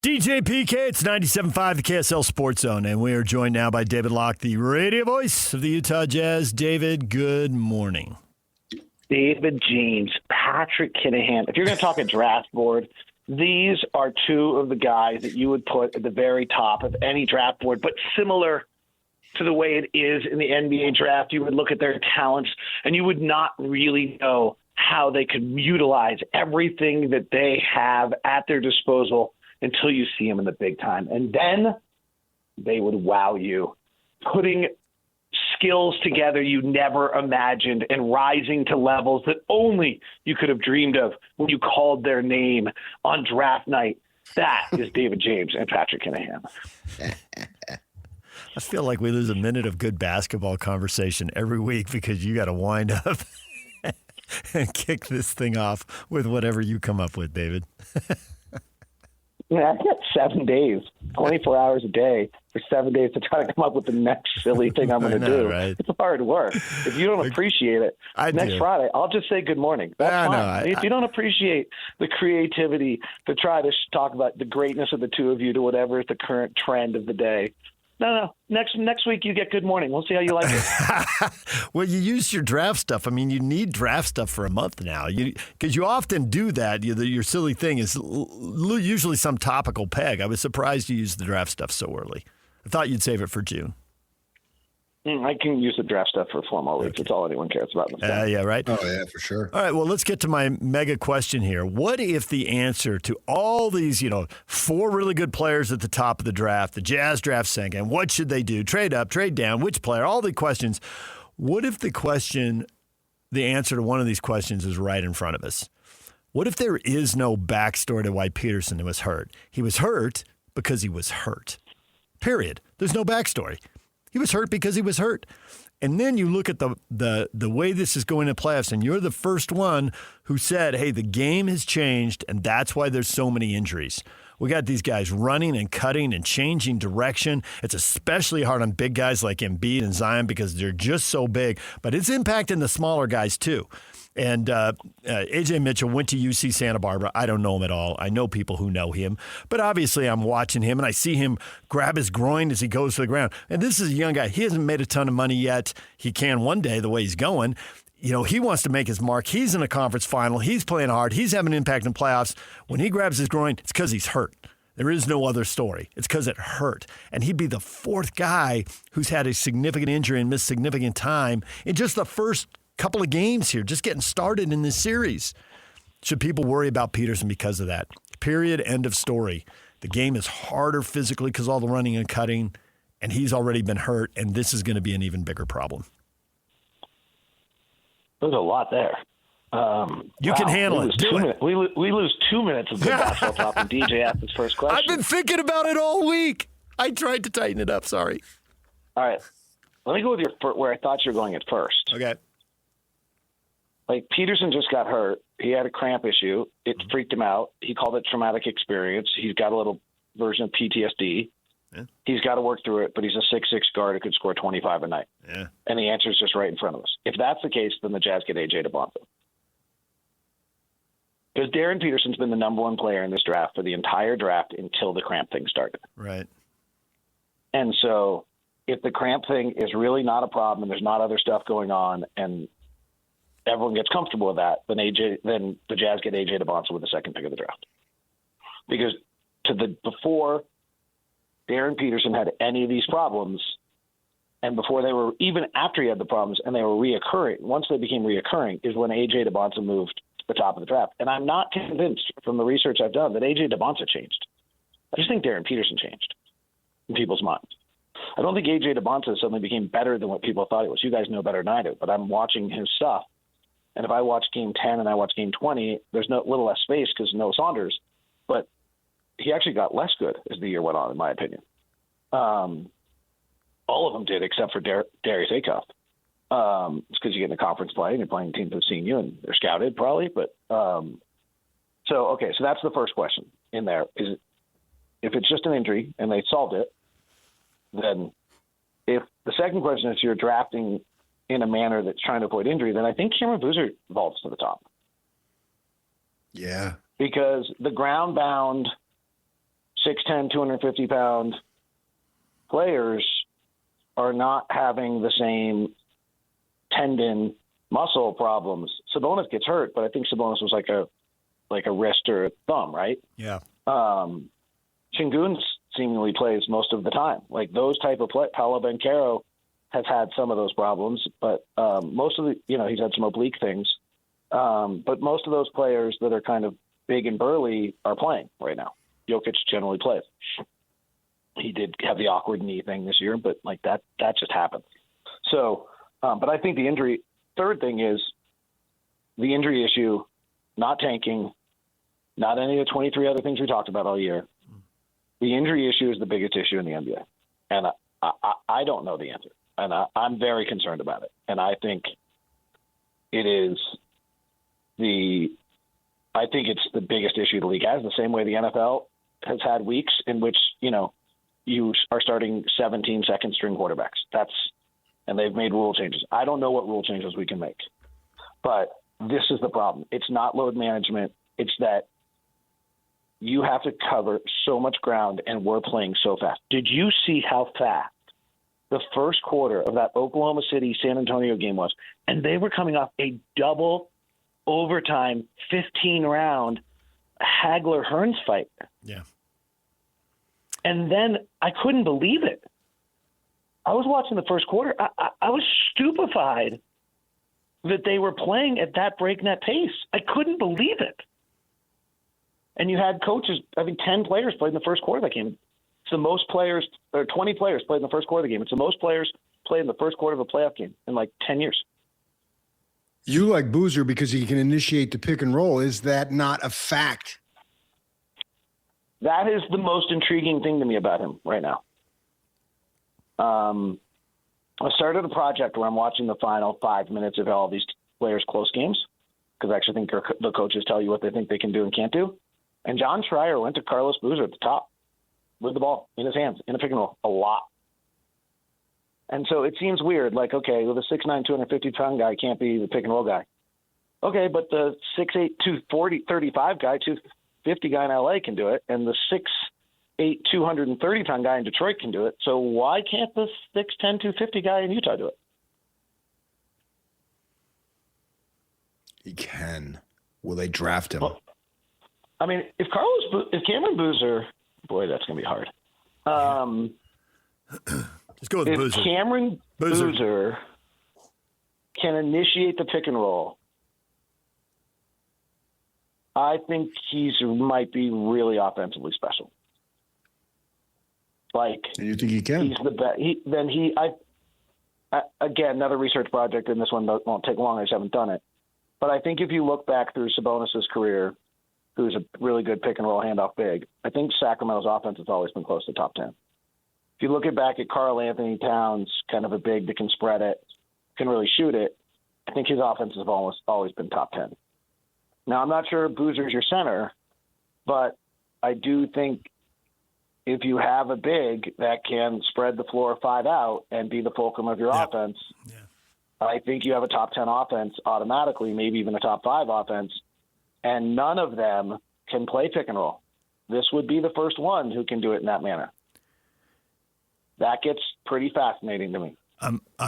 DJ PK, it's 97.5, the KSL Sports Zone, and we are joined now by David Locke, the radio voice of the Utah Jazz. David, good morning. David James, Patrick Kinahan. If you're going to talk a draft board, these are two of the guys that you would put at the very top of any draft board, but similar to the way it is in the NBA draft. You would look at their talents, and you would not really know how they could utilize everything that they have at their disposal until you see them in the big time. And then they would wow you, putting skills together you never imagined and rising to levels that only you could have dreamed of when you called their name on draft night. That is David James and Patrick Kinahan. I feel like we lose a minute of good basketball conversation every week because you got to wind up and kick this thing off with whatever you come up with, David. Yeah, I've got 7 days, 24 hours a day for 7 days to try to come up with the next silly thing I'm going to do. Right? It's hard work. If you don't appreciate it, next Friday, I'll just say good morning. That's fine. If you don't appreciate the creativity to try to talk about the greatness of the two of you to whatever is the current trend of the day, no. Next week you get good morning. We'll see how you like it. Well, you used your draft stuff. I mean, you need draft stuff for a month now. Because you often do that. Your silly thing is usually some topical peg. I was surprised you used the draft stuff so early. I thought you'd save it for June. I can use the draft stuff for 4 more weeks. That's all anyone cares about. Yeah, right? Oh, yeah, for sure. All right, well, let's get to my mega question here. What if the answer to all these, 4 really good players at the top of the draft, the Jazz draft second, what should they do? Trade up, trade down, which player, all the questions. What if the answer to one of these questions is right in front of us? What if there is no backstory to why Peterson was hurt? He was hurt because he was hurt. Period. There's no backstory. He was hurt because he was hurt. And then you look at the way this is going to playoffs, and you're the first one who said, hey, the game has changed, and that's why there's so many injuries. We got these guys running and cutting and changing direction. It's especially hard on big guys like Embiid and Zion because they're just so big, but it's impacting the smaller guys too. And A.J. Mitchell went to UC Santa Barbara. I don't know him at all. I know people who know him. But obviously I'm watching him, and I see him grab his groin as he goes to the ground. And this is a young guy. He hasn't made a ton of money yet. He can one day the way he's going. He wants to make his mark. He's in a conference final. He's playing hard. He's having an impact in playoffs. When he grabs his groin, it's because he's hurt. There is no other story. It's because it hurt. And he'd be the 4th guy who's had a significant injury and missed significant time in just the first couple of games here, just getting started in this series. Should people worry about Peterson because of that? Period. End of story. The game is harder physically because all the running and cutting, and he's already been hurt, and this is going to be an even bigger problem. There's a lot there. You can handle it. Do it. We lose 2 minutes of good basketball talk when DJ asked his first question. I've been thinking about it all week. I tried to tighten it up. Sorry. All right. Let me go with where I thought you were going at first. Okay. Like, Peterson just got hurt. He had a cramp issue. It freaked him out. He called it traumatic experience. He's got a little version of PTSD. Yeah. He's got to work through it, but he's a 6'6" guard who could score 25 a night. Yeah. And the answer is just right in front of us. If that's the case, then the Jazz get A.J. DeBonta. Because Darren Peterson's been the number 1 player in this draft for the entire draft until the cramp thing started. Right. And so if the cramp thing is really not a problem and there's not other stuff going on and everyone gets comfortable with that, then the Jazz get A.J. DeBonta with the 2nd pick of the draft. Because before Darren Peterson had any of these problems, and before they were, even after he had the problems and they were reoccurring, once they became reoccurring is when A.J. DeBonta moved to the top of the draft. And I'm not convinced from the research I've done that A.J. DeBonta changed. I just think Darren Peterson changed in people's minds. I don't think A.J. DeBonta suddenly became better than what people thought he was. You guys know better than I do, but I'm watching his stuff. And if I watch game 10 and I watch game 20, there's little less space because no Saunders. But he actually got less good as the year went on, in my opinion. All of them did except for Darius Acuff. It's because you get in the conference play and you're playing teams that have seen you and they're scouted probably. But so that's the first question in there. Is if it's just an injury and they solved it, then if the second question is you're drafting in a manner that's trying to avoid injury, then I think Cameron Boozer vaults to the top. Yeah. Because the ground-bound 6'10", 250-pound players are not having the same tendon muscle problems. Sabonis gets hurt, but I think Sabonis was like a wrist or a thumb, right? Yeah. Şengün seemingly plays most of the time. Like those type of play. Paolo Banchero has had some of those problems, but most of the, he's had some oblique things. But most of those players that are kind of big and burly are playing right now. Jokic generally plays. He did have the awkward knee thing this year, but like that just happened. So, but I think the third thing is the injury issue, not tanking, not any of the 23 other things we talked about all year. The injury issue is the biggest issue in the NBA. And I don't know the answer. And I'm very concerned about it. And I think it's the biggest issue the league has, the same way the NFL has had weeks in which, you are starting 17 second string quarterbacks. And they've made rule changes. I don't know what rule changes we can make, but this is the problem. It's not load management. It's that you have to cover so much ground and we're playing so fast. Did you see how fast the first quarter of that Oklahoma City San Antonio game was? And they were coming off a double overtime 15-round Hagler-Hearns fight. Yeah. And then I couldn't believe it. I was watching the first quarter. I was stupefied that they were playing at that breakneck pace. I couldn't believe it. And you had coaches, I think 10 players played in the first quarter of that game. It's the most players, or 20 players played in the first quarter of the game. It's the most players played in the first quarter of a playoff game in like 10 years. You like Boozer because he can initiate the pick and roll. Is that not a fact? That is the most intriguing thing to me about him right now. I started a project where I'm watching the final 5 minutes of all these players' close games because I actually think the coaches tell you what they think they can do and can't do. And John Schreier went to Carlos Boozer at the top with the ball in his hands in a pick and roll a lot. And so it seems weird. Like, okay, well, the 6'9", 250-pound guy can't be the pick and roll guy. Okay, but the 6'8", 240, 35 guy, 250 guy in LA can do it, and the 6'8", 230-pound guy in Detroit can do it. So why can't the 6'10", 250 guy in Utah do it? He can. Will they draft him? Well, I mean, if Cameron Boozer, boy, that's going to be hard. Just go with Boozer. If Cameron Boozer can initiate the pick and roll, I think might be really offensively special. Like, and you think he can? He's the best. Again, another research project, and this one won't take long. I just haven't done it. But I think if you look back through Sabonis' career, who's a really good pick and roll handoff big, I think Sacramento's offense has always been close to top 10. If you look back at Karl Anthony Towns, kind of a big that can spread it, can really shoot it, I think his offense has almost always been top 10. Now, I'm not sure Boozer's your center, but I do think if you have a big that can spread the floor 5 out and be the fulcrum of your offense, I think you have a top 10 offense automatically, maybe even a top 5 offense, and none of them can play pick and roll. This would be the first one who can do it in that manner. That gets pretty fascinating to me.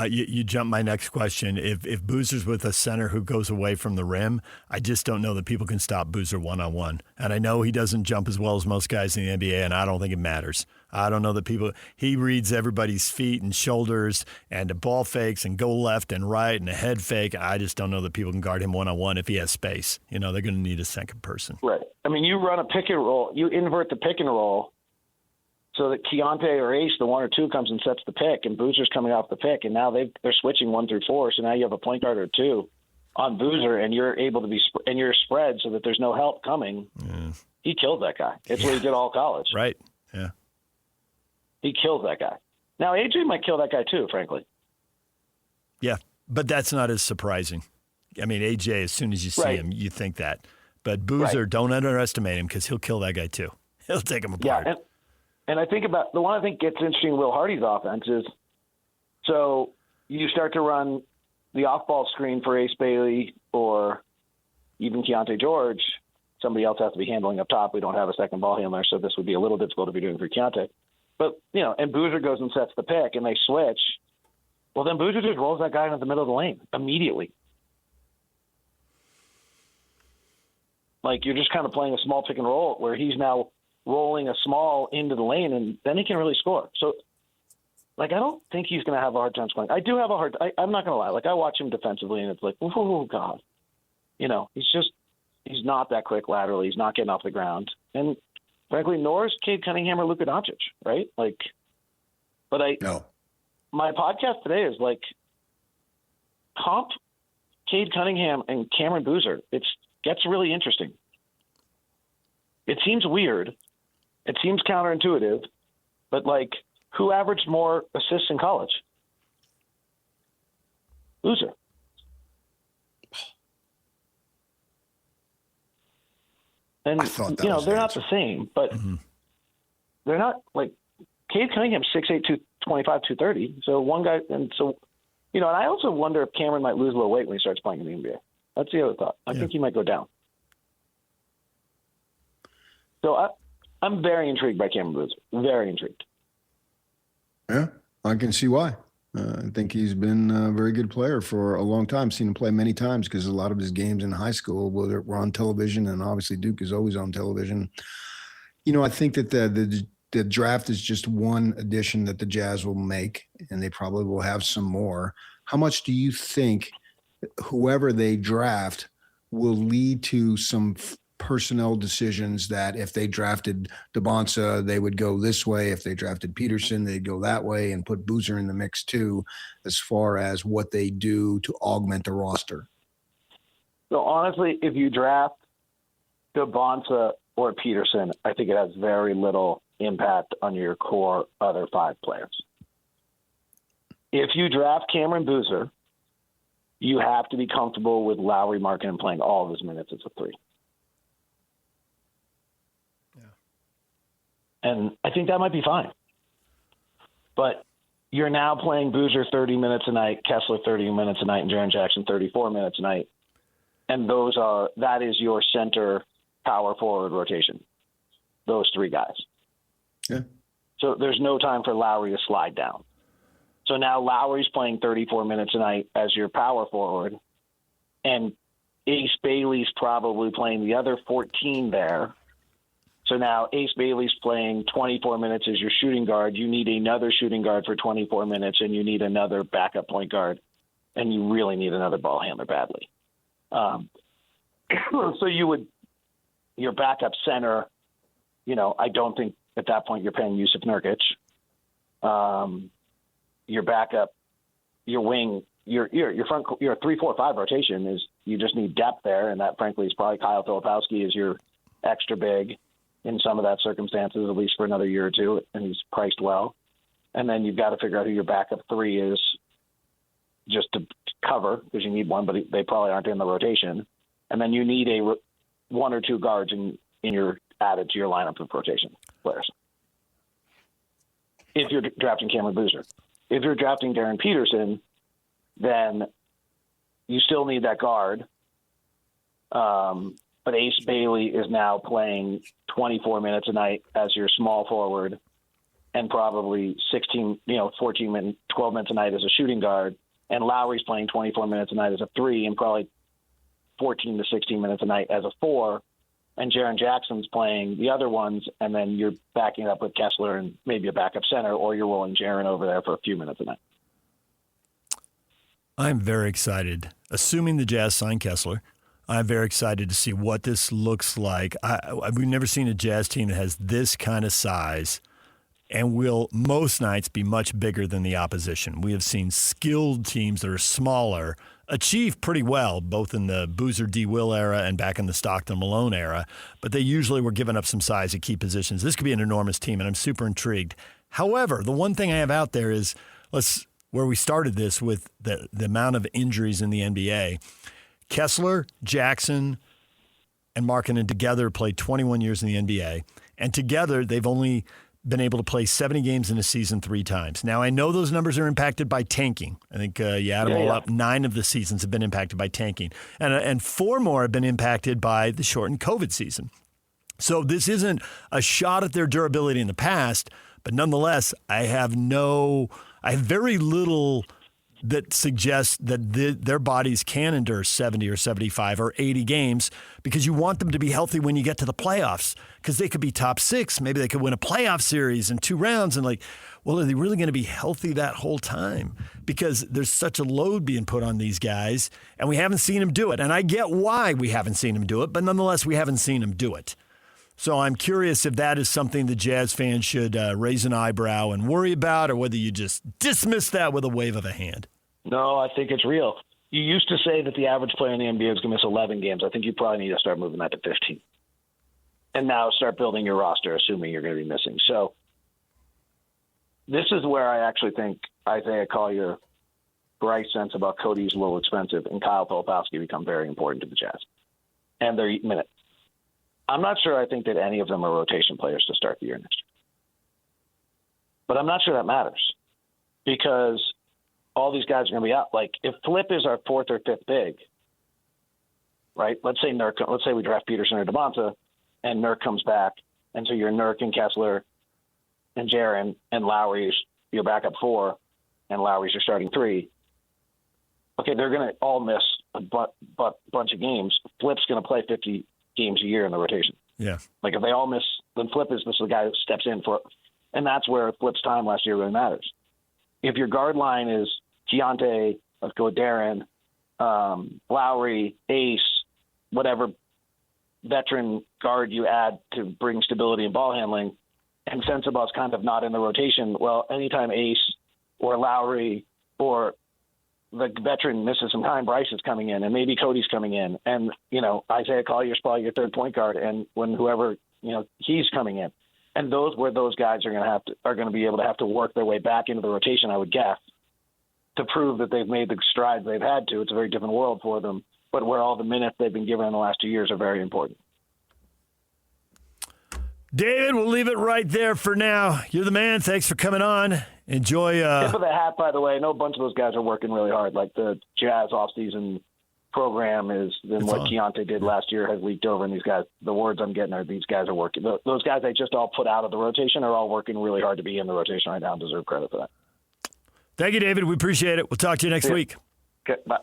You jumped my next question. If Boozer's with a center who goes away from the rim, I just don't know that people can stop Boozer one-on-one. And I know he doesn't jump as well as most guys in the NBA, and I don't think it matters. I don't know that he reads everybody's feet and shoulders and the ball fakes and go left and right and a head fake. I just don't know that people can guard him one-on-one if he has space. They're going to need a second person. Right. I mean, you run a pick and roll, you invert the pick and roll, so that Keontae or Ace, the 1 or 2, comes and sets the pick, and Boozer's coming off the pick, and now they're switching 1 through 4, so now you have a point guard or 2 on Boozer, and you're able to and you're spread so that there's no help coming. Yeah. He kills that guy. It's what he did all college. Right, yeah. He kills that guy. Now, AJ might kill that guy too, frankly. Yeah, but that's not as surprising. I mean, AJ, as soon as you see him, you think that. But Boozer, don't underestimate him because he'll kill that guy too. He'll take him apart. Yeah, and I think about the one I think gets interesting in Will Hardy's offense is, so you start to run the off-ball screen for Ace Bailey or even Keontae George, somebody else has to be handling up top. We don't have a second ball handler, so this would be a little difficult if you're doing for Keontae. But, and Boozer goes and sets the pick, and they switch. Well, then Boozer just rolls that guy into the middle of the lane immediately. Like, you're just kind of playing a small pick and roll where he's now rolling a small into the lane, and then he can really score. So, I don't think he's going to have a hard time scoring. I do have I'm not going to lie. I watch him defensively, and it's like, oh, God. He's not that quick laterally. He's not getting off the ground. And, frankly, nor is Cade Cunningham or Luka Doncic, right? No. My podcast today is, comp Cade Cunningham and Cameron Boozer. It gets really interesting. It seems weird. It seems counterintuitive. But, who averaged more assists in college? Boozer. And, they're not the same, but they're not Cade Cunningham, 6'8", 225, 230. So one guy, and I also wonder if Cameron might lose a little weight when he starts playing in the NBA. That's the other thought. I think he might go down. So I'm very intrigued by Cameron Boozer. Very intrigued. Yeah, I can see why. I think he's been a very good player for a long time. Seen him play many times because a lot of his games in high school were on television, and obviously Duke is always on television. I think that the draft is just one addition that the Jazz will make, and they probably will have some more. How much do you think whoever they draft will lead to some personnel decisions that if they drafted DeBonsa, they would go this way. If they drafted Peterson, they'd go that way, and put Boozer in the mix too, as far as what they do to augment the roster? So honestly, if you draft DeBonsa or Peterson, I think it has very little impact on your core other five players. If you draft Cameron Boozer, you have to be comfortable with Lowry Markkanen playing all of his minutes as a three. And I think that might be fine. But you're now playing Boozer 30 minutes a night, Kessler 30 minutes a night, and Jaren Jackson 34 minutes a night. And that is your center power forward rotation, those three guys. Yeah. So there's no time for Lowry to slide down. So now Lowry's playing 34 minutes a night as your power forward, and Ace Bailey's probably playing the other 14 there. So now Ace Bailey's playing 24 minutes as your shooting guard. You need another shooting guard for 24 minutes, and you need another backup point guard, and you really need another ball handler badly. So your backup center, I don't think at that point you're paying Yusuf Nurkic. Your backup, your wing, your front, your 3-4-5 rotation is, you just need depth there, and that frankly is probably Kyle Filipowski is your extra big in some of that circumstances, at least for another year or two, and he's priced well. And then you've got to figure out who your backup three is, just to cover, because you need one, but they probably aren't in the rotation. And then you need one or two guards in your added to your lineup of rotation players. If you're drafting Cameron Boozer. If you're drafting Darren Peterson, then you still need that guard. But Ace Bailey is now playing 24 minutes a night as your small forward, and probably 14 minutes, 12 minutes a night as a shooting guard. And Lowry's playing 24 minutes a night as a three, and probably 14 to 16 minutes a night as a four. And Jaren Jackson's playing the other ones, and then you're backing up with Kessler and maybe a backup center, or you're rolling Jaren over there for a few minutes a night. I'm very excited. Assuming the Jazz sign Kessler, I'm very excited to see what this looks like. We've never seen a Jazz team that has this kind of size and will most nights be much bigger than the opposition. We have seen skilled teams that are smaller achieve pretty well, both in the Boozer D. Will era and back in the Stockton Malone era, but they usually were giving up some size at key positions. This could be an enormous team, and I'm super intrigued. However, the one thing I have out there is, where we started this with the amount of injuries in the NBA. Kessler, Jackson, and Markkanen together played 21 years in the NBA, and together they've only been able to play 70 games in a season 3 times. Now, I know those numbers are impacted by tanking. I think you add them all up, 9 of the seasons have been impacted by tanking. And 4 more have been impacted by the shortened COVID season. So this isn't a shot at their durability in the past, but nonetheless, I have very little that suggests that their bodies can endure 70 or 75 or 80 games, because you want them to be healthy when you get to the playoffs, because they could be top 6. Maybe they could win a playoff series in 2 rounds. And are they really going to be healthy that whole time? Because there's such a load being put on these guys, and we haven't seen them do it. And I get why we haven't seen them do it, but nonetheless, we haven't seen them do it. So I'm curious if that is something the Jazz fans should raise an eyebrow and worry about, or whether you just dismiss that with a wave of a hand. No, I think it's real. You used to say that the average player in the NBA is going to miss 11 games. I think you probably need to start moving that to 15. And now start building your roster, assuming you're going to be missing. So this is where I actually think Isaiah Collier, Bryce sense about Cody's a little expensive, and Kyle Filipowski become very important to the Jazz. And they're minutes. I'm not sure I think that any of them are rotation players to start the year next year. But I'm not sure that matters, because all these guys are going to be out. Like, if Flip is our 4th or 5th big, right? Let's say we draft Peterson or DeBonta, and Nurk comes back, and so you're Nurk and Kessler and Jaren and Lowry's your backup 4, and Lowry's your starting 3. Okay, they're going to all miss a bunch of games. Flip's going to play 50 games a year in the rotation. Yeah. Like, if they all miss, then Flip is the guy who steps in for, and that's where Flip's time last year really matters. If your guard line is Keontae, let's go with Darren, Lowry, Ace, whatever veteran guard you add to bring stability and ball handling, and Sensabaugh's kind of not in the rotation, well, anytime Ace or Lowry or the veteran misses some time, Bryce is coming in, and maybe Cody's coming in, and, Isaiah Collier's probably your 3rd point guard, and when whoever, he's coming in. And those guys are going to be able to have to work their way back into the rotation, I would guess, to prove that they've made the strides they've had to. It's a very different world for them, but where all the minutes they've been given in the last 2 years are very important. David, we'll leave it right there for now. You're the man. Thanks for coming on. Enjoy. Tip of the hat, by the way. I know a bunch of those guys are working really hard. Like, the Jazz offseason program is than what Keontae did last year has leaked over, and these guys, the words I'm getting are these guys are working. Those guys they just all put out of the rotation are all working really hard to be in the rotation right now and deserve credit for that. Thank you, David. We appreciate it. We'll talk to you next week. Okay, bye.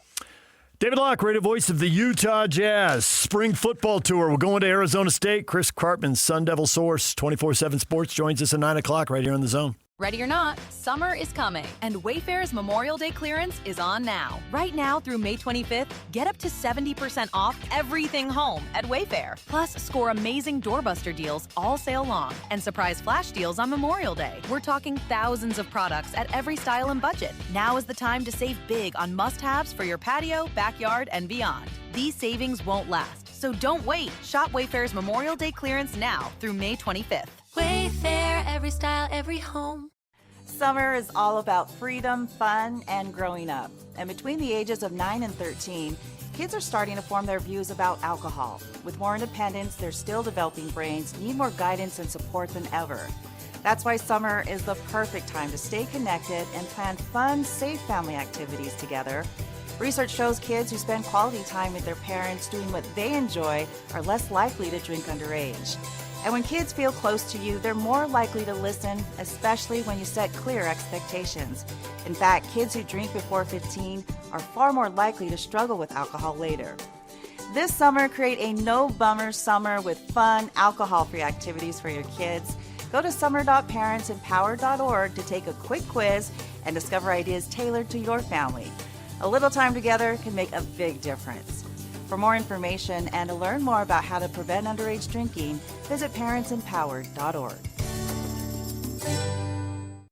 David Locke, radio voice of the Utah Jazz spring football tour. We're going to Arizona State. Chris Karpman, Sun Devil Source, 24/7 Sports, joins us at 9 o'clock right here on The Zone. Ready or not, summer is coming, and Wayfair's Memorial Day clearance is on now. Right now through May 25th, get up to 70% off everything home at Wayfair. Plus, score amazing doorbuster deals all sale long and surprise flash deals on Memorial Day. We're talking thousands of products at every style and budget. Now is the time to save big on must-haves for your patio, backyard, and beyond. These savings won't last, so don't wait. Shop Wayfair's Memorial Day clearance now through May 25th. Wayfair, every style, every home. Summer is all about freedom, fun, and growing up. And between the ages of 9 and 13, kids are starting to form their views about alcohol. With more independence, their still developing brains need more guidance and support than ever. That's why summer is the perfect time to stay connected and plan fun, safe family activities together. Research shows kids who spend quality time with their parents doing what they enjoy are less likely to drink underage. And when kids feel close to you, they're more likely to listen, especially when you set clear expectations. In fact, kids who drink before 15 are far more likely to struggle with alcohol later. This summer, create a no-bummer summer with fun, alcohol-free activities for your kids. Go to summer.parentsempowered.org to take a quick quiz and discover ideas tailored to your family. A little time together can make a big difference. For more information and to learn more about how to prevent underage drinking, visit parentsempowered.org.